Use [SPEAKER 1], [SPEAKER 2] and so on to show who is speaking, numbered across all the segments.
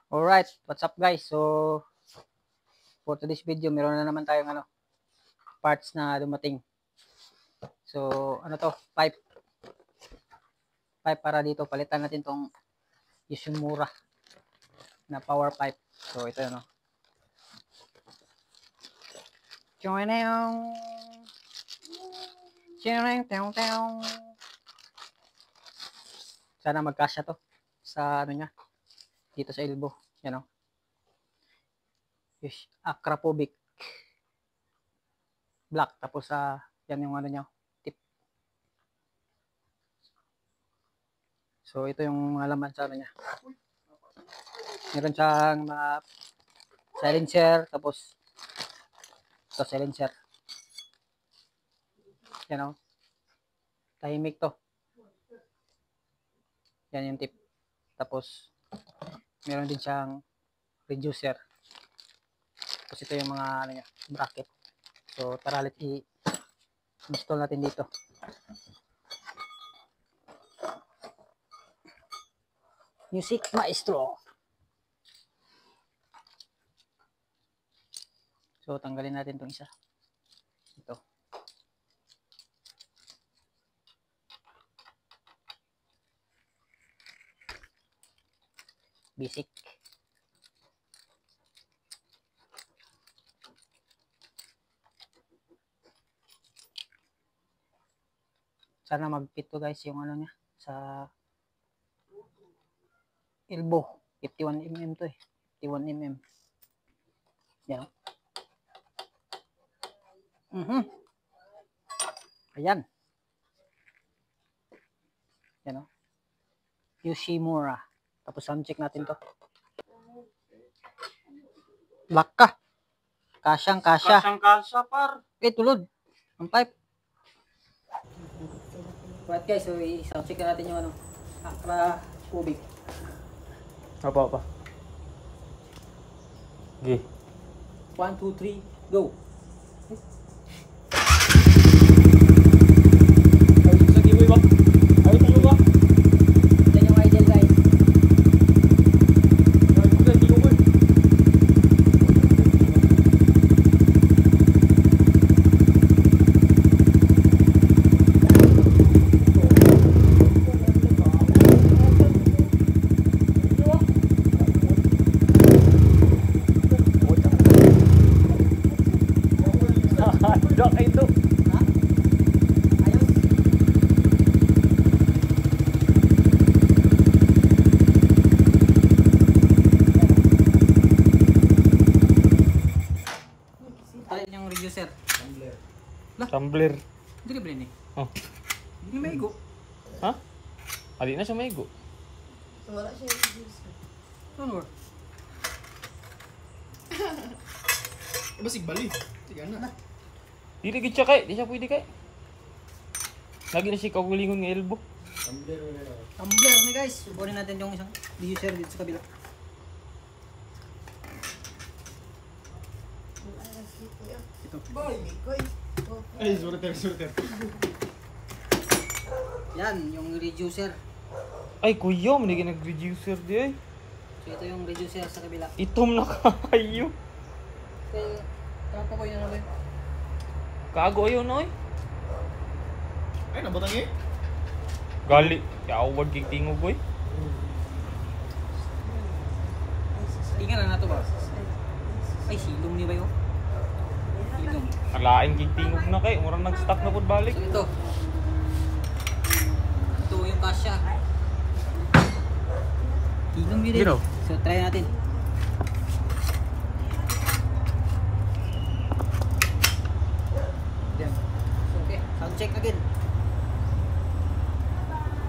[SPEAKER 1] Alright, what's up guys? So, for today's video, meron na naman tayong parts na dumating. So, pipe. Pipe para dito, palitan natin tong Yoshimura na power pipe. So, ito yun, Sana magkasya to sa niya, dito sa elbow. Yan Akrapovic black. Tapos yan yung niya, tip. So ito yung mga laman sa niya. Meron siyang mga silencer, tapos ito silencer. Yan tahimik to. Yan yung tip. Tapos meron din siyang reducer. Tapos ito yung mga niya, bracket. So tara, let's i-install natin dito. Music Maestro. So tanggalin natin itong isa. Ito. Basic. Sana mag-fit to guys yung niya sa elbow. 51mm to 51mm. Yan. Ayan. Yan Yoshimura. Tapos sound check natin to. Black ka. Kasyang kasya.
[SPEAKER 2] Kasyang kasya par.
[SPEAKER 1] Tulod. Ang pipe. Right guys, so i-sound check natin yung Akrapovic.
[SPEAKER 2] Apa? Okay.
[SPEAKER 1] 1, 2, 3, go.
[SPEAKER 2] Sa giveaway ba? Ay, tayo ba?
[SPEAKER 1] Yan yung idle guys.
[SPEAKER 2] Dok itu.
[SPEAKER 1] Ayos. Alin yung reducer?
[SPEAKER 2] Tumbler.
[SPEAKER 1] Hindi ba ini?
[SPEAKER 2] Oh.
[SPEAKER 1] Hindi maigo.
[SPEAKER 2] Ha? Adi na siya maigo.
[SPEAKER 3] Wala siya reducer.
[SPEAKER 1] Ano?
[SPEAKER 3] Basig bali. Tiga na.
[SPEAKER 2] Dili gid siya kay, di siya pwede kay. Lagi na siya kagulingon ng elbow.
[SPEAKER 1] Tumbler ni guys. Subunin natin yung isang reducer dito sa kabila. Ito.
[SPEAKER 3] Boy, koy.
[SPEAKER 4] Ay, surter.
[SPEAKER 1] Yan, yung reducer.
[SPEAKER 2] Ay kuya, manigi nag-reducer di ay.
[SPEAKER 1] So ito yung reducer sa kabila.
[SPEAKER 2] Itom na kayo.
[SPEAKER 1] Kaya, tama ko yun naman.
[SPEAKER 2] Kago ayo noy.
[SPEAKER 4] Ay, nabutang eh.
[SPEAKER 2] Gali, award kay tingog boy.
[SPEAKER 1] Tingnan na nato ba? Ay, silong ni ba yun? Silong.
[SPEAKER 2] Alaing kay tingog na kay, murang nag-stock na pud balik.
[SPEAKER 1] So ito. Ito yung kasya. Silong yun
[SPEAKER 2] Gino?
[SPEAKER 1] So try natin. Yan. So okay, sound check again.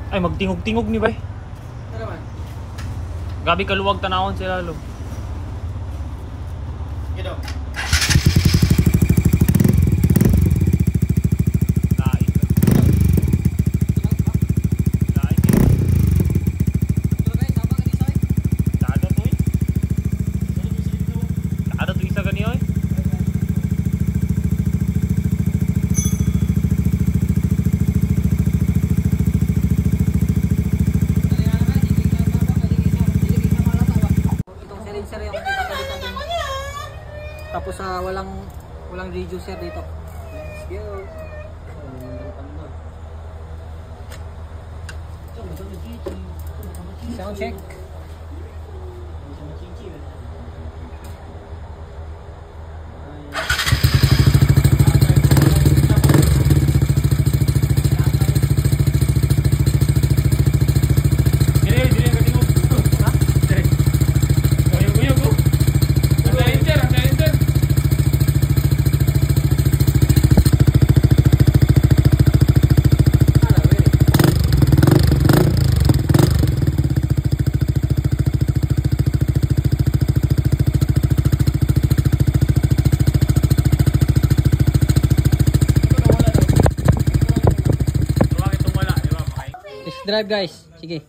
[SPEAKER 2] Ay magtingog-tingog ni bay.
[SPEAKER 1] Tara man.
[SPEAKER 2] Gabi kaluwag tanawon sila lo.
[SPEAKER 4] Gitu.
[SPEAKER 2] Lain. Lain.
[SPEAKER 1] Ito guys, sama ka dito.
[SPEAKER 2] Kada to eh. Kada to isa gani oy.
[SPEAKER 1] silencer yung ipapalitan din. Tapos walang reducer dito. Let's go. Sound check. Drive guys, sige.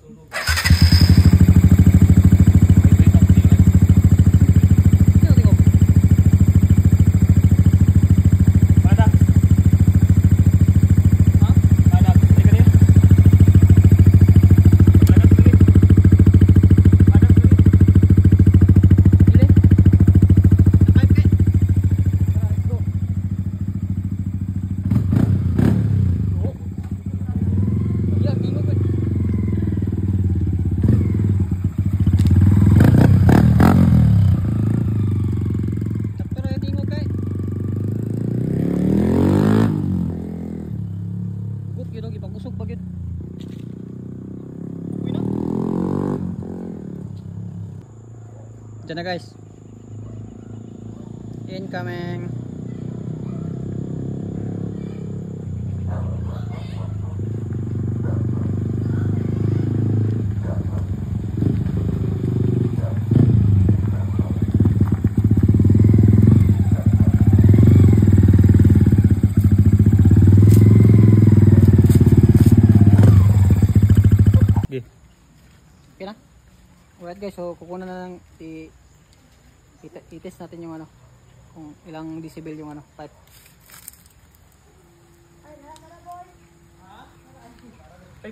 [SPEAKER 1] Ipangusog pa gid. Diyan na guys. Incoming. Okay na? Alright guys, so kukunan na lang i-test natin yung ano, kung ilang decibel yung ano, pipe.
[SPEAKER 2] Ay,